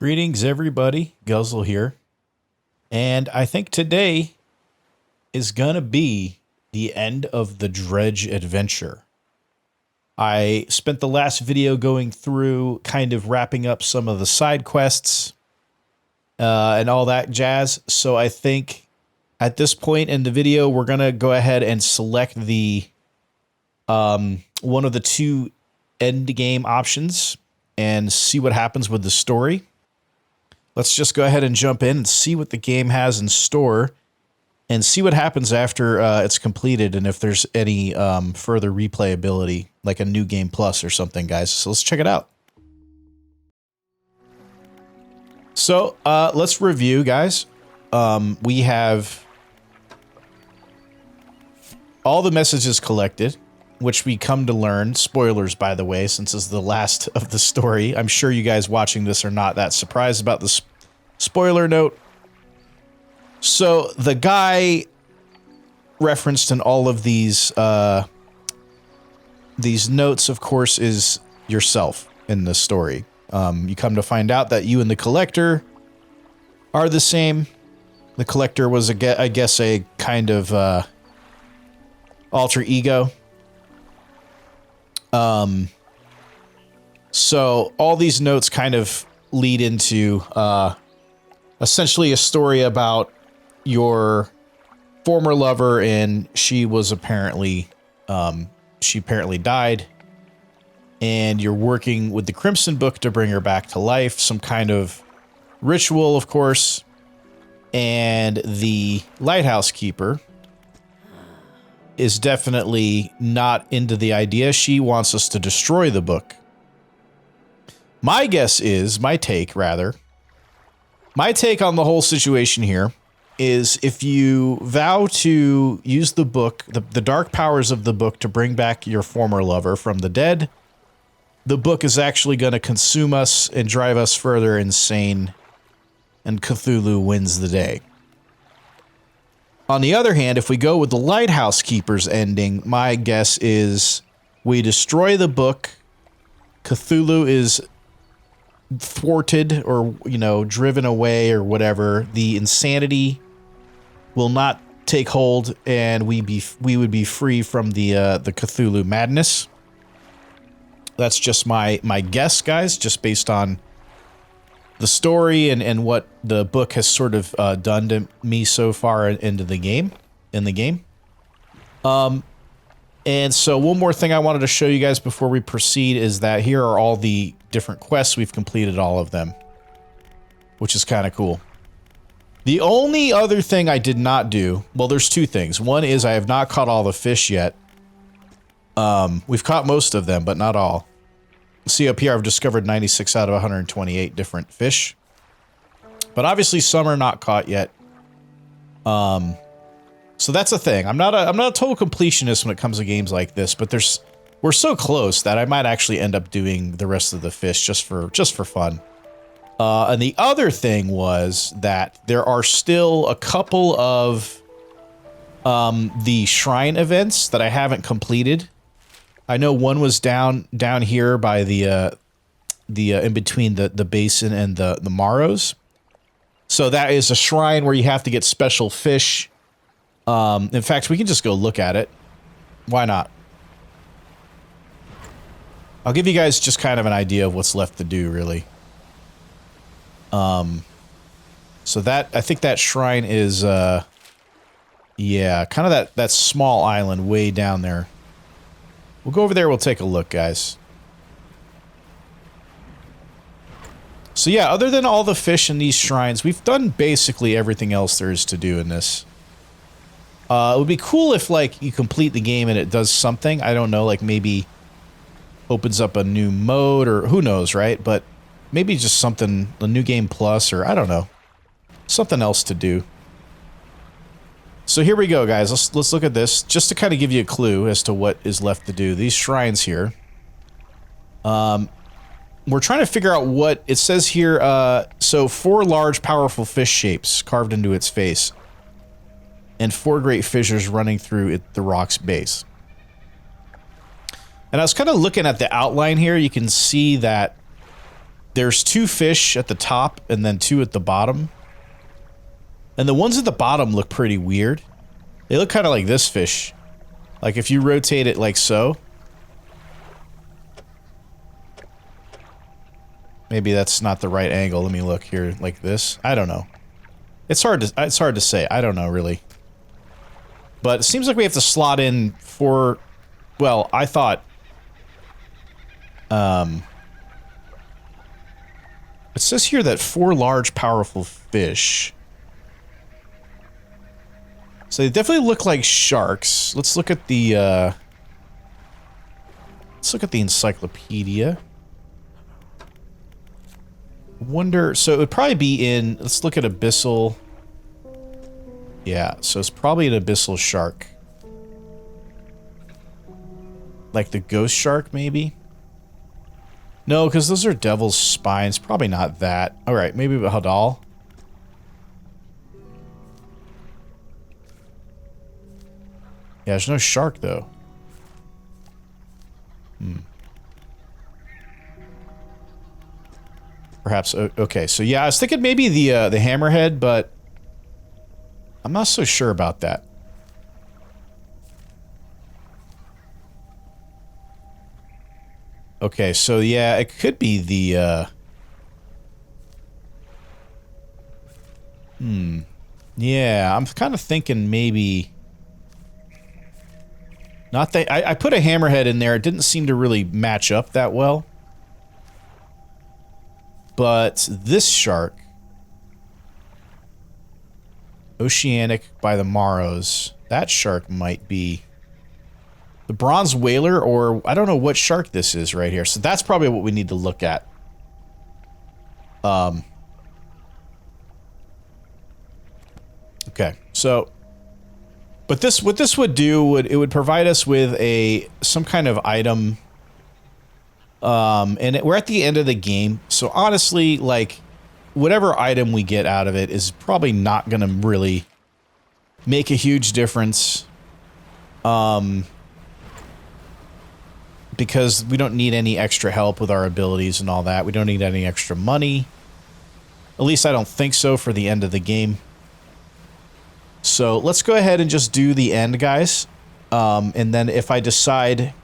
Greetings, everybody. Guzzle here. And I think today is going to be the end of the Dredge adventure. I spent the last video going through kind of wrapping up some of the side quests and all that jazz. So I think at this point in the video, we're going to go ahead and select the one of the two end game options and see what happens with the story. Let's just go ahead and jump in and see what the game has in store and see what happens after it's completed and if there's any further replayability, like a new game plus or something, guys. So let's check it out. So let's review, guys. We have all the messages collected, which we come to learn. Spoilers, by the way, since it's the last of the story. I'm sure you guys watching this are not that surprised about the spoiler note. So the guy referenced in all of these notes, of course, is yourself in the story. You come to find out that you and the collector are the same. The collector was, I guess, a kind of alter ego. So all these notes kind of lead into essentially a story about your former lover, and she was apparently she apparently died, and you're working with the Crimson Book to bring her back to life, some kind of ritual, of course. And the lighthouse keeper is definitely not into the idea. She wants us to destroy the book. My take on the whole situation here is if you vow to use the book, the dark powers of the book to bring back your former lover from the dead, the book is actually going to consume us and drive us further insane, and Cthulhu wins the day. On the other hand, if we go with the Lighthouse Keeper's ending, my guess is we destroy the book, Cthulhu is thwarted or, you know, driven away or whatever, the insanity will not take hold, and we would be free from the Cthulhu madness. That's just my guess, guys, just based on the story and what the book has sort of done to me so far in the game. And so one more thing I wanted to show you guys before we proceed is that here are all the different quests. We've completed all of them, which is kind of cool. The only other thing I did not do, well, there's two things. One is I have not caught all the fish yet. We've caught most of them, but not all. See up here, I've discovered 96 out of 128 different fish. But obviously some are not caught yet. So that's a thing. I'm not a total completionist when it comes to games like this, but we're so close that I might actually end up doing the rest of the fish just for fun. And the other thing was that there are still a couple of the shrine events that I haven't completed. I know one was down here by the in between the basin and the Marrows. So that is a shrine where you have to get special fish. In fact, we can just go look at it. Why not? I'll give you guys just kind of an idea of what's left to do, really. So that, I think that shrine is, yeah, kind of that small island way down there. We'll go over there, we'll take a look, guys. So yeah, other than all the fish in these shrines, we've done basically everything else there is to do in this. It would be cool if, like, you complete the game and it does something. I don't know, like maybe opens up a new mode or who knows, right? But maybe just something, a new game plus, or I don't know. Something else to do. So here we go, guys. Let's look at this just to kind of give you a clue as to what is left to do. These shrines here. We're trying to figure out what it says here. So 4 large, powerful fish shapes carved into its face, and 4 great fissures running through the rock's base. And I was kind of looking at the outline here. You can see that there's 2 fish at the top and then 2 at the bottom. And the ones at the bottom look pretty weird. They look kind of like this fish. Like if you rotate it like so. Maybe that's not the right angle. Let me look here like this. I don't know. It's hard to say. I don't know really. But it seems like we have to slot in 4. Well, I thought it says here that 4 large powerful fish. So they definitely look like sharks. Let's look at the encyclopedia. Wonder, so it would probably be in, let's look at abyssal. Yeah, so it's probably an abyssal shark. Like the ghost shark, maybe? No, because those are devil's spines. Probably not that. Alright, maybe a Hadal. Yeah, there's no shark, though. Perhaps, okay, so yeah, I was thinking maybe the hammerhead, but I'm not so sure about that. Okay, so yeah, it could be the, yeah, I'm kind of thinking maybe... Not that... I put a hammerhead in there, it didn't seem to really match up that well. But this shark... Oceanic by the Morrows. That shark might be... the bronze whaler, or I don't know what shark this is right here. So that's probably what we need to look at. Okay, so, but this, what this would do it would provide us with some kind of item. And we're at the end of the game, so honestly, like, whatever item we get out of it is probably not going to really make a huge difference. Because we don't need any extra help with our abilities and all that. We don't need any extra money. At least I don't think so for the end of the game. So let's go ahead and just do the end, guys. And then if I decide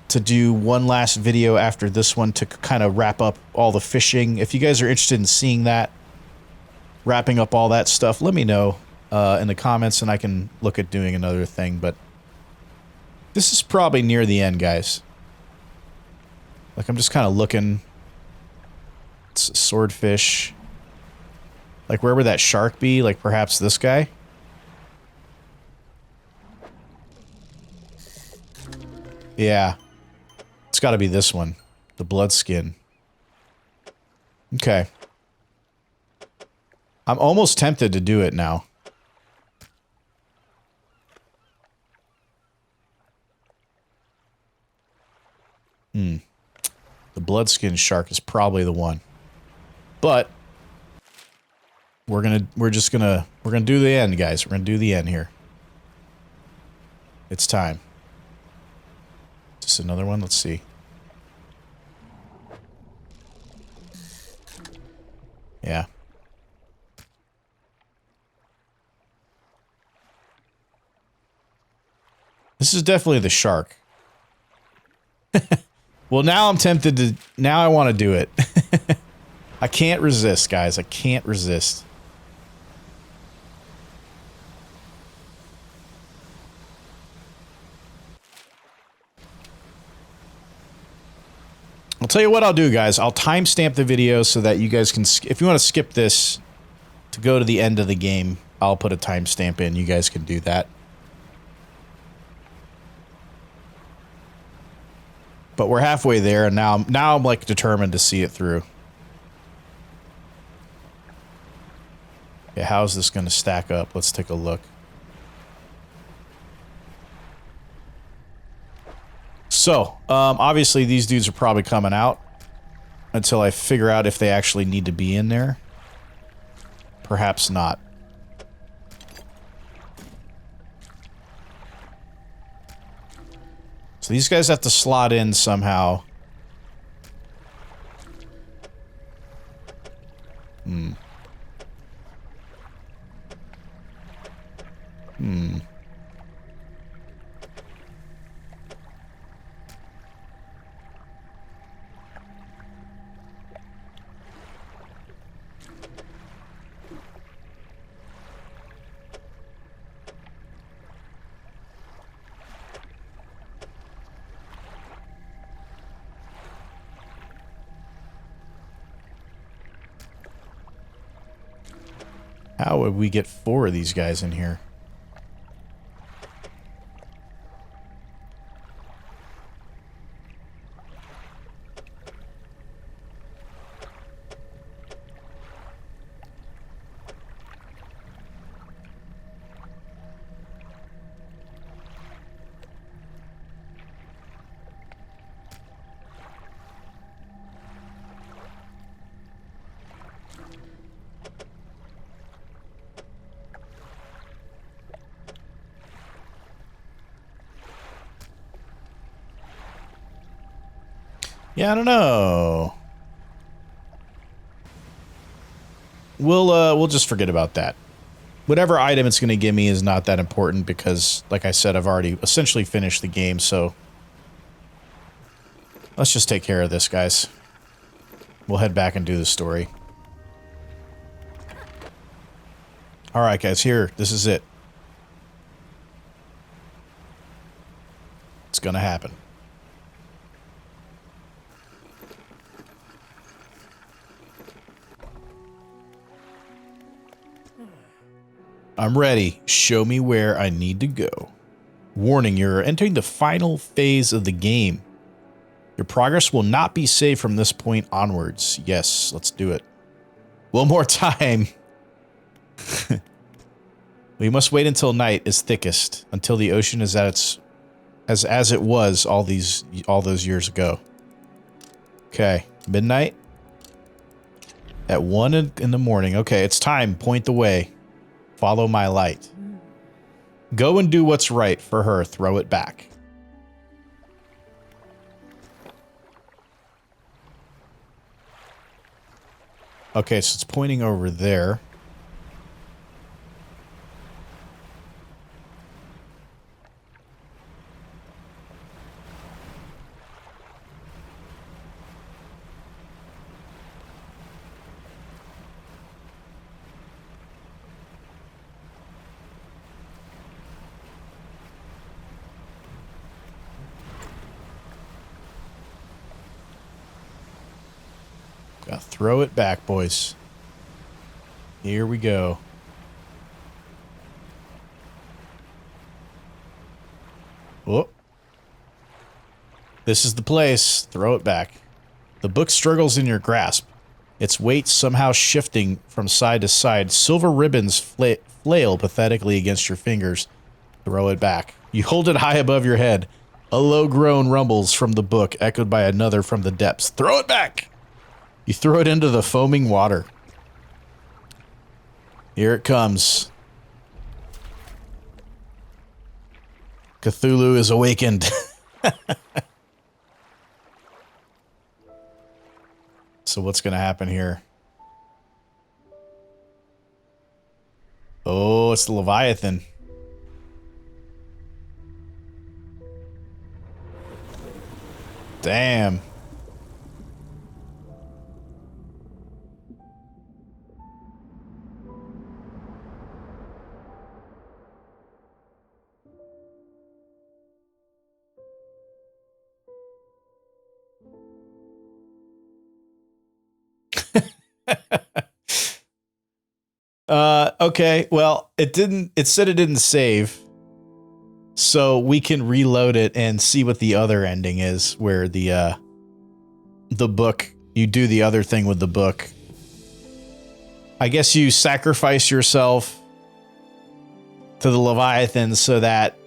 to do one last video after this one to kind of wrap up all the fishing, if you guys are interested in seeing that, wrapping up all that stuff, let me know in the comments and I can look at doing another thing. But this is probably near the end, guys. Like, I'm just kind of looking. It's a swordfish. Like, where would that shark be? Like, perhaps this guy? Yeah. It's got to be this one. The blood skin. Okay. I'm almost tempted to do it now. The bloodskin shark is probably the one. But we're gonna do the end, guys. We're gonna do the end here. It's time. Just another one, let's see. Yeah. This is definitely the shark. Well, now I'm tempted to... now I want to do it. I can't resist, guys. I can't resist. I'll tell you what I'll do, guys. I'll timestamp the video so that you guys can... if you want to skip this to go to the end of the game, I'll put a timestamp in. You guys can do that. But we're halfway there, and now I'm like determined to see it through. Yeah, how's this going to stack up? Let's take a look. So, obviously these dudes are probably coming out until I figure out if they actually need to be in there. Perhaps not. So these guys have to slot in somehow. Hmm. Hmm. How would we get 4 of these guys in here? Yeah, I don't know. We'll just forget about that. Whatever item it's going to give me is not that important because, like I said, I've already essentially finished the game, so let's just take care of this, guys. We'll head back and do the story. Alright, guys, here. This is it. It's gonna happen. I'm ready. Show me where I need to go. Warning, you're entering the final phase of the game. Your progress will not be saved from this point onwards. Yes, let's do it. One more time. We must wait until night is thickest, until the ocean is at its as it was all those years ago. Okay, midnight at 1 in the morning. Okay, it's time. Point the way. Follow my light. Go and do what's right for her. Throw it back. Okay, so it's pointing over there. Gotta throw it back, boys. Here we go. Oh. This is the place. Throw it back. The book struggles in your grasp. Its weight somehow shifting from side to side. Silver ribbons flail pathetically against your fingers. Throw it back. You hold it high above your head. A low groan rumbles from the book, echoed by another from the depths. Throw it back! You throw it into the foaming water. Here it comes. Cthulhu is awakened. So what's going to happen here? Oh, it's the Leviathan. Damn. Okay, well, it said it didn't save. So we can reload it and see what the other ending is, where the book, you do the other thing with the book. I guess you sacrifice yourself to the Leviathan so that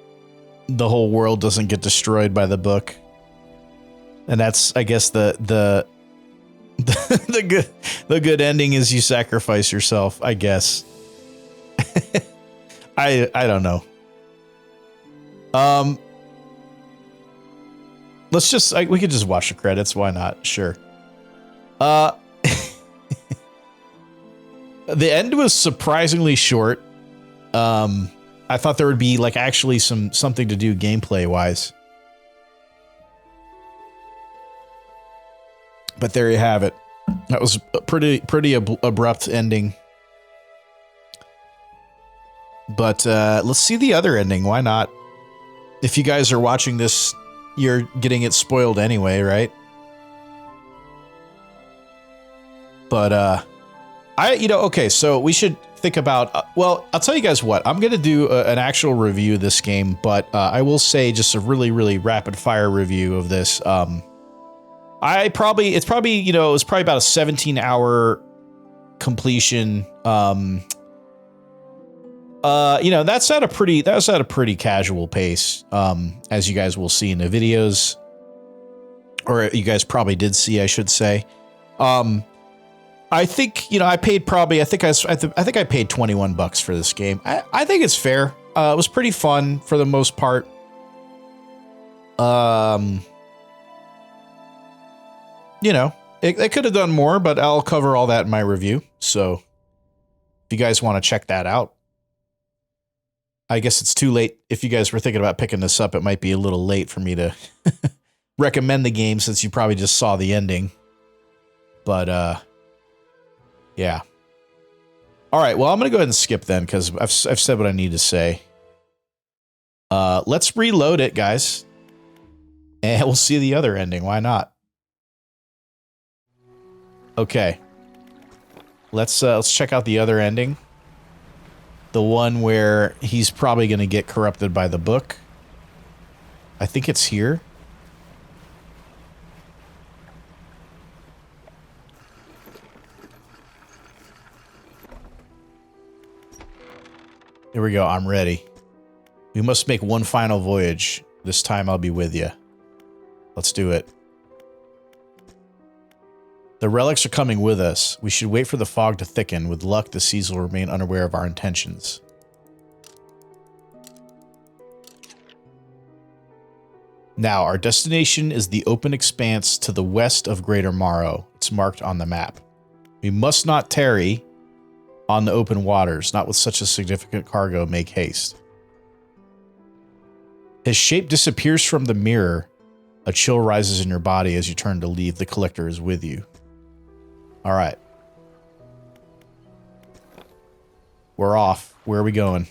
the whole world doesn't get destroyed by the book. And that's, I guess, the good ending is you sacrifice yourself, I guess. I don't know. Let's just we could just watch the credits, why not? Sure. The end was surprisingly short. I thought there would be like actually something to do gameplay wise. But there you have it. That was a pretty abrupt ending. But let's see the other ending. Why not? If you guys are watching this, you're getting it spoiled anyway, right? But okay, so we should think about, well, I'll tell you guys what, I'm going to do an actual review of this game, but I will say just a really, really rapid fire review of this. It's probably, it was probably about a 17-hour completion. That's at a pretty casual pace, as you guys will see in the videos, or you guys probably did see, I should say. I think, I paid probably, I think I paid $21 for this game. I think it's fair. It was pretty fun for the most part. It could have done more, but I'll cover all that in my review. So if you guys want to check that out, I guess it's too late. If you guys were thinking about picking this up, it might be a little late for me to recommend the game since you probably just saw the ending. But, yeah. All right, well, I'm going to go ahead and skip then because I've said what I need to say. Let's reload it, guys. And we'll see the other ending. Why not? Okay. Let's check out the other ending. The one where he's probably going to get corrupted by the book. I think it's here. Here we go. I'm ready. We must make one final voyage. This time I'll be with you. Let's do it. The relics are coming with us. We should wait for the fog to thicken. With luck, the seas will remain unaware of our intentions. Now, our destination is the open expanse to the west of Greater Morrow. It's marked on the map. We must not tarry on the open waters, not with such a significant cargo. Make haste. His shape disappears from the mirror. A chill rises in your body as you turn to leave. The collector is with you. All right. We're off. Where are we going?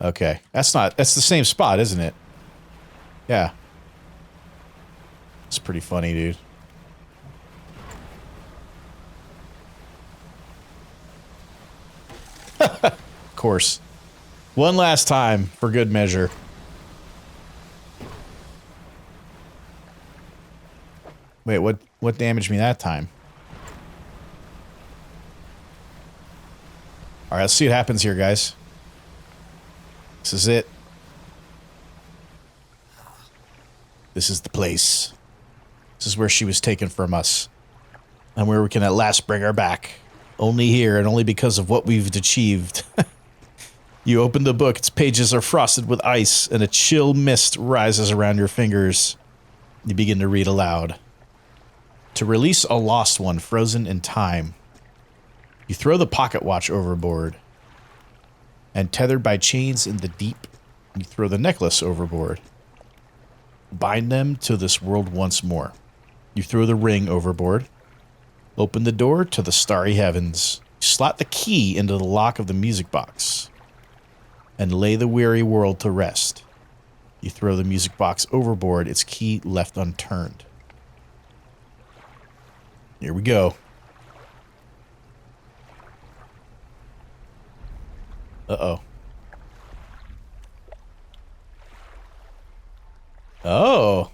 Okay. That's the same spot, isn't it? Yeah. It's pretty funny, dude. Of course. One last time for good measure. Wait, what damaged me that time? All right, let's see what happens here, guys. This is it. This is the place. This is where she was taken from us. And where we can at last bring her back. Only here and only because of what we've achieved. You open the book, its pages are frosted with ice, and a chill mist rises around your fingers. You begin to read aloud. To release a lost one frozen in time. You throw the pocket watch overboard. And tethered by chains in the deep, you throw the necklace overboard. Bind them to this world once more. You throw the ring overboard. Open the door to the starry heavens. You slot the key into the lock of the music box. And lay the weary world to rest. You throw the music box overboard, its key left unturned. Here we go. Uh-oh. Oh.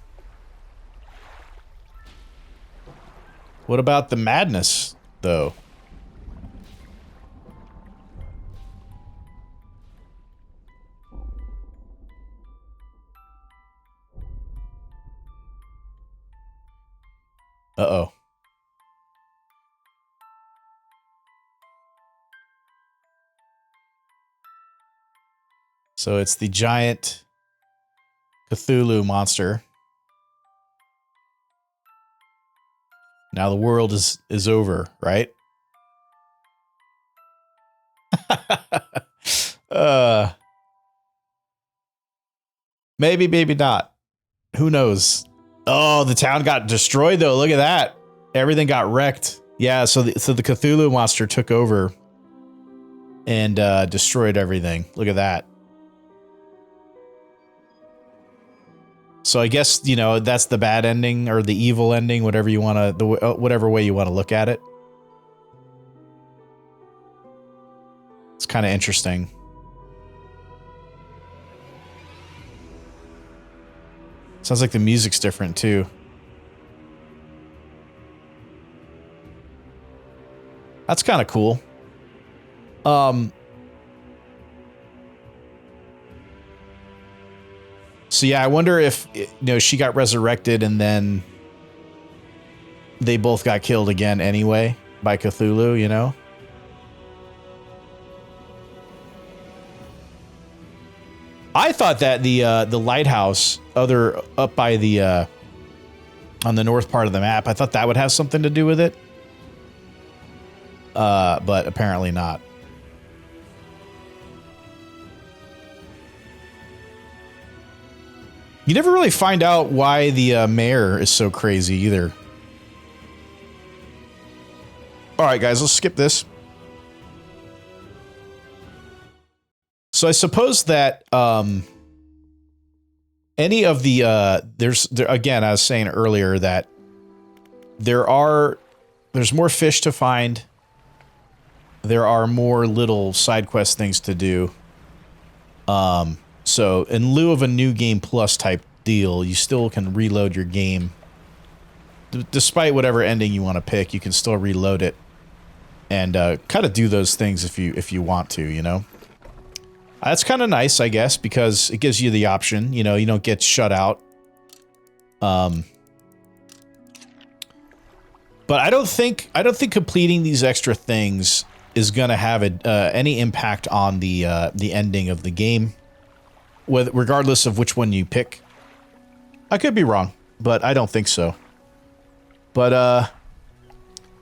What about the madness, though? Uh-oh. So it's the giant Cthulhu monster. Now the world is over, right? Maybe, maybe not. Who knows? Oh, the town got destroyed though. Look at that. Everything got wrecked. Yeah, so the Cthulhu monster took over and destroyed everything. Look at that. So I guess, you know, that's the bad ending or the evil ending, whatever you want to, whatever way you want to look at it. It's kind of interesting. Sounds like the music's different too. That's kind of cool. So yeah, I wonder if, you know, she got resurrected and then they both got killed again anyway by Cthulhu, you know? I thought that the lighthouse up by the on the north part of the map, I thought that would have something to do with it. But apparently not. You never really find out why the mayor is so crazy either. All right, guys, let's skip this. So I suppose that any of the again, I was saying earlier that there's more fish to find. There are more little side quest things to do. So in lieu of a new game plus type deal, you still can reload your game. Despite whatever ending you want to pick, you can still reload it and kind of do those things if you want to, you know. That's kind of nice, I guess, because it gives you the option. You know, you don't get shut out. But I don't think completing these extra things is going to have any impact on the ending of the game, regardless of which one you pick. I could be wrong, but I don't think so. But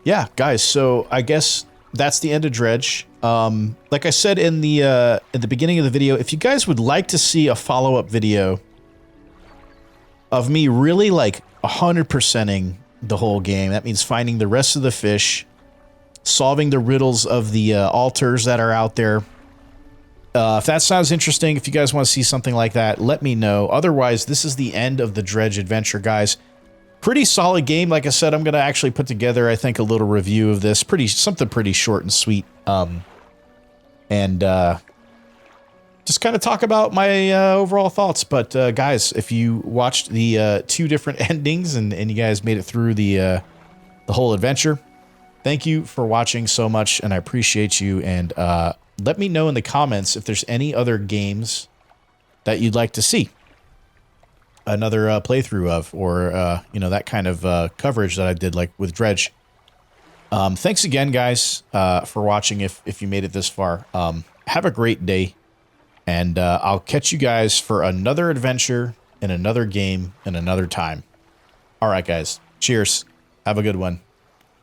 yeah, guys. So I guess that's the end of Dredge. Like I said in the beginning of the video, if you guys would like to see a follow-up video of me really like 100%ing the whole game, that means finding the rest of the fish, solving the riddles of the altars that are out there. If that sounds interesting, if you guys want to see something like that, let me know. Otherwise, this is the end of the Dredge adventure, guys. Pretty solid game. Like I said, I'm going to actually put together, I think, a little review of this. Something pretty short and sweet. And just kind of talk about my overall thoughts. But guys, if you watched the 2 different endings and you guys made it through the whole adventure, thank you for watching so much, and I appreciate you. And let me know in the comments if there's any other games that you'd like to see another playthrough of, or you know, that kind of coverage that I did, like with Dredge. Thanks again, guys, for watching. If you made it this far, have a great day, and I'll catch you guys for another adventure in another game in another time. All right, guys. Cheers. Have a good one.